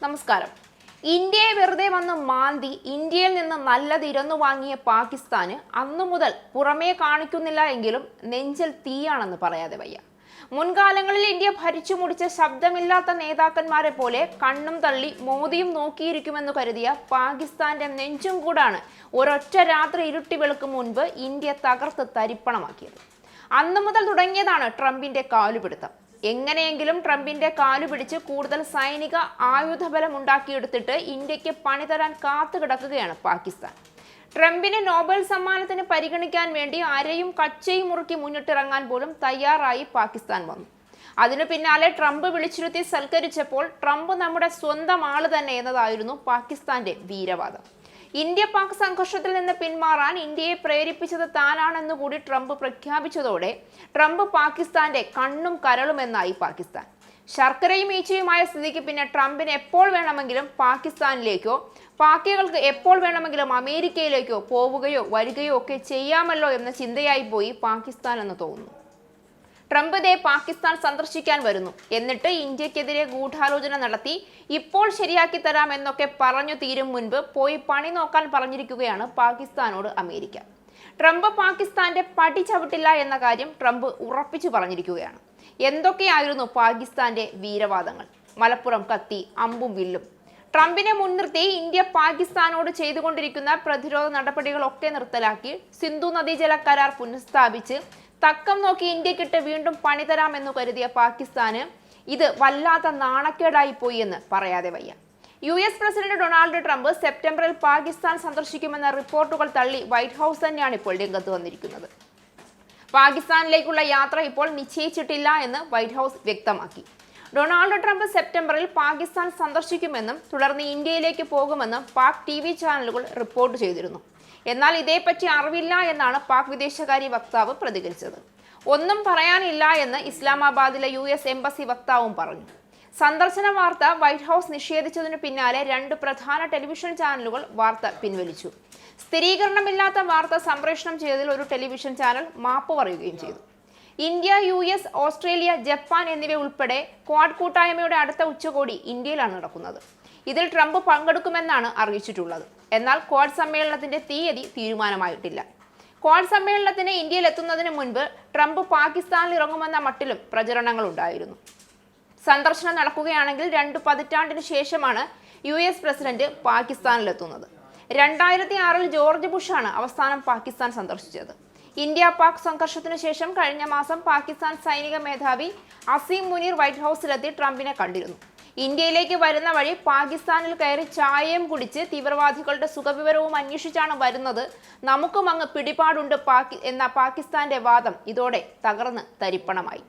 നമസ്കാരം. ഇന്ത്യയെ വെറുതെ വന്ന് മാന്തി ഇന്ത്യയിൽ നിന്ന് നല്ലത് ഇരന്നു വാങ്ങിയ പാകിസ്ഥാന് അന്നു മുതൽ പുറമേ കാണിക്കുന്നില്ല എങ്കിലും നെഞ്ചിൽ തീയാണെന്ന് പറയാതെ വയ്യ. മുൻകാലങ്ങളിൽ ഇന്ത്യ ഭരിച്ചു മുടിച്ച ശബ്ദമില്ലാത്ത നേതാക്കന്മാരെ പോലെ കണ്ണും തള്ളി മോദിയും നോക്കിയിരിക്കുമെന്ന് കരുതിയ പാകിസ്ഥാന്റെ നെഞ്ചും കൂടാണ് ഒരൊറ്റ രാത്രി ഇരുട്ടി വെളുക്കും മുൻപ് ഇന്ത്യ തകർത്ത് തരിപ്പണമാക്കിയത്. അന്നു മുതൽ തുടങ്ങിയതാണ് ട്രംപിന്റെ കാലുപിടുത്തം. എങ്ങനെയെങ്കിലും ട്രംപിന്റെ കാലു പിടിച്ച് കൂടുതൽ സൈനിക ആയുധബലം ഉണ്ടാക്കിയെടുത്തിട്ട് ഇന്ത്യക്ക് പണി തരാൻ കാത്തുകിടക്കുകയാണ് പാകിസ്ഥാൻ. ട്രംപിന് നോബൽ സമ്മാനത്തിന് പരിഗണിക്കാൻ വേണ്ടി അരയും കച്ചയും മുറുക്കി മുന്നിട്ടിറങ്ങാൻ പോലും തയ്യാറായി പാകിസ്ഥാൻ വന്നു. അതിനു പിന്നാലെ ട്രംപ് വിളിച്ചിരുത്തി സൽക്കരിച്ചപ്പോൾ ട്രംപ് നമ്മുടെ സ്വന്തം ആള് തന്നെ എന്നതായിരുന്നു പാകിസ്ഥാന്റെ വീരവാദം. ഇന്ത്യ പാക് സംഘർഷത്തിൽ നിന്ന് പിന്മാറാൻ ഇന്ത്യയെ പ്രേരിപ്പിച്ചത് താനാണെന്ന് കൂടി ട്രംപ് പ്രഖ്യാപിച്ചതോടെ ട്രംപ് പാകിസ്ഥാന്റെ കണ്ണും കരളുമെന്നായി പാകിസ്ഥാൻ. ശർക്കരയും ഈച്ചയുമായ സ്ഥിതിക്ക് പിന്നെ ട്രംപിന് എപ്പോൾ വേണമെങ്കിലും പാകിസ്ഥാനിലേക്കോ പാക്കികൾക്ക് എപ്പോൾ വേണമെങ്കിലും അമേരിക്കയിലേക്കോ പോവുകയോ വരികയോ ഒക്കെ ചെയ്യാമല്ലോ എന്ന ചിന്തയായി പോയി പാകിസ്ഥാൻ എന്ന് തോന്നുന്നു. ട്രംപ് ദേ പാകിസ്ഥാൻ സന്ദർശിക്കാൻ വരുന്നു, എന്നിട്ട് ഇന്ത്യക്കെതിരെ ഗൂഢാലോചന നടത്തി ഇപ്പോൾ ശരിയാക്കി തരാം എന്നൊക്കെ പറഞ്ഞു തീരും മുൻപ് പോയി പണി നോക്കാൻ പറഞ്ഞിരിക്കുകയാണ് പാകിസ്ഥാനോട് അമേരിക്ക. ട്രംപ് പാകിസ്ഥാന്റെ പടി ചവിട്ടില്ല എന്ന കാര്യം ട്രംപ് ഉറപ്പിച്ചു പറഞ്ഞിരിക്കുകയാണ്. എന്തൊക്കെയായിരുന്നു പാകിസ്ഥാന്റെ വീരവാദങ്ങൾ? മലപ്പുറം കത്തി, അമ്പും വില്ലും. ട്രംപിനെ മുൻനിർത്തി ഇന്ത്യ പാകിസ്ഥാനോട് ചെയ്തുകൊണ്ടിരിക്കുന്ന പ്രതിരോധ നടപടികളൊക്കെ നിർത്തലാക്കി സിന്ധു നദീജല കരാർ പുനഃസ്ഥാപിച്ച് തക്കം നോക്കി ഇന്ത്യക്കിട്ട് വീണ്ടും പണി തരാമെന്നു കരുതിയ പാകിസ്ഥാന് ഇത് വല്ലാത്ത നാണക്കേടായി പോയി എന്ന് പറയാതെ വയ്യ. US പ്രസിഡന്റ് ഡൊണാൾഡ് ട്രംപ് സെപ്റ്റംബറിൽ പാകിസ്ഥാൻ സന്ദർശിക്കുമെന്ന റിപ്പോർട്ടുകൾ തള്ളി വൈറ്റ് ഹൗസ് തന്നെയാണ് ഇപ്പോൾ രംഗത്ത് വന്നിരിക്കുന്നത്. പാകിസ്ഥാനിലേക്കുള്ള യാത്ര ഇപ്പോൾ നിശ്ചയിച്ചിട്ടില്ല എന്ന് വൈറ്റ് ഹൗസ് വ്യക്തമാക്കി. ഡൊണാൾഡ് ട്രംപ് സെപ്റ്റംബറിൽ പാകിസ്ഥാൻ സന്ദർശിക്കുമെന്നും തുടർന്ന് ഇന്ത്യയിലേക്ക് പോകുമെന്നും പാക് TV ചാനലുകൾ റിപ്പോർട്ട് ചെയ്തിരുന്നു. എന്നാൽ ഇതേപ്പറ്റി അറിവില്ല എന്നാണ് പാക് വിദേശകാര്യ വക്താവ് പ്രതികരിച്ചത്. ഒന്നും പറയാനില്ല എന്ന് ഇസ്ലാമാബാദിലെ US എംബസി വക്താവും പറഞ്ഞു. സന്ദർശന വാർത്ത വൈറ്റ് ഹൗസ് നിഷേധിച്ചതിനു പിന്നാലെ 2 പ്രധാന ടെലിവിഷൻ ചാനലുകൾ വാർത്ത പിൻവലിച്ചു. സ്ഥിരീകരണമില്ലാത്ത വാർത്ത സംപ്രേഷണം ചെയ്തതിൽ ഒരു ടെലിവിഷൻ ചാനൽ മാപ്പ് പറയുകയും ചെയ്തു. ഇന്ത്യ, US, ഓസ്ട്രേലിയ, ജപ്പാൻ എന്നിവ ഉൾപ്പെടെ ക്വാഡ് കൂട്ടായ്മയുടെ അടുത്ത ഉച്ചകോടി ഇന്ത്യയിലാണ് നടക്കുന്നത്. ഇതിൽ ട്രംപ് പങ്കെടുക്കുമെന്നാണ് അറിയിച്ചിട്ടുള്ളത്. എന്നാൽ ക്വാഡ് സമ്മേളനത്തിന്റെ തീയതി തീരുമാനമായിട്ടില്ല. ക്വാഡ് സമ്മേളനത്തിന് ഇന്ത്യയിൽ എത്തുന്നതിന് മുൻപ് ട്രംപ് പാകിസ്ഥാനിൽ ഇറങ്ങുമെന്ന മട്ടിലും പ്രചരണങ്ങൾ ഉണ്ടായിരുന്നു. സന്ദർശനം നടക്കുകയാണെങ്കിൽ 2 പതിറ്റാണ്ടിന് ശേഷമാണ് US പ്രസിഡന്റ് പാകിസ്ഥാനിലെത്തുന്നത്. 2006 ജോർജ് ബുഷാണ് അവസാനം പാകിസ്ഥാൻ സന്ദർശിച്ചത്. ഇന്ത്യ പാക് സംഘർഷത്തിനു ശേഷം കഴിഞ്ഞ മാസം പാകിസ്ഥാൻ സൈനിക മേധാവി അസീം മുനീർ വൈറ്റ് ഹൗസിലെത്തി ട്രംപിനെ കണ്ടിരുന്നു. ഇന്ത്യയിലേക്ക് വരുന്ന വഴി പാകിസ്ഥാനിൽ കയറി ചായയും കുടിച്ച് തീവ്രവാദികളുടെ സുഖവിവരവും അന്വേഷിച്ചാണ് വരുന്നത്, നമുക്കും അങ്ങ് പിടിപാടുണ്ട് എന്ന പാകിസ്ഥാന്റെ വാദം ഇതോടെ തകർന്ന് തരിപ്പണമായി.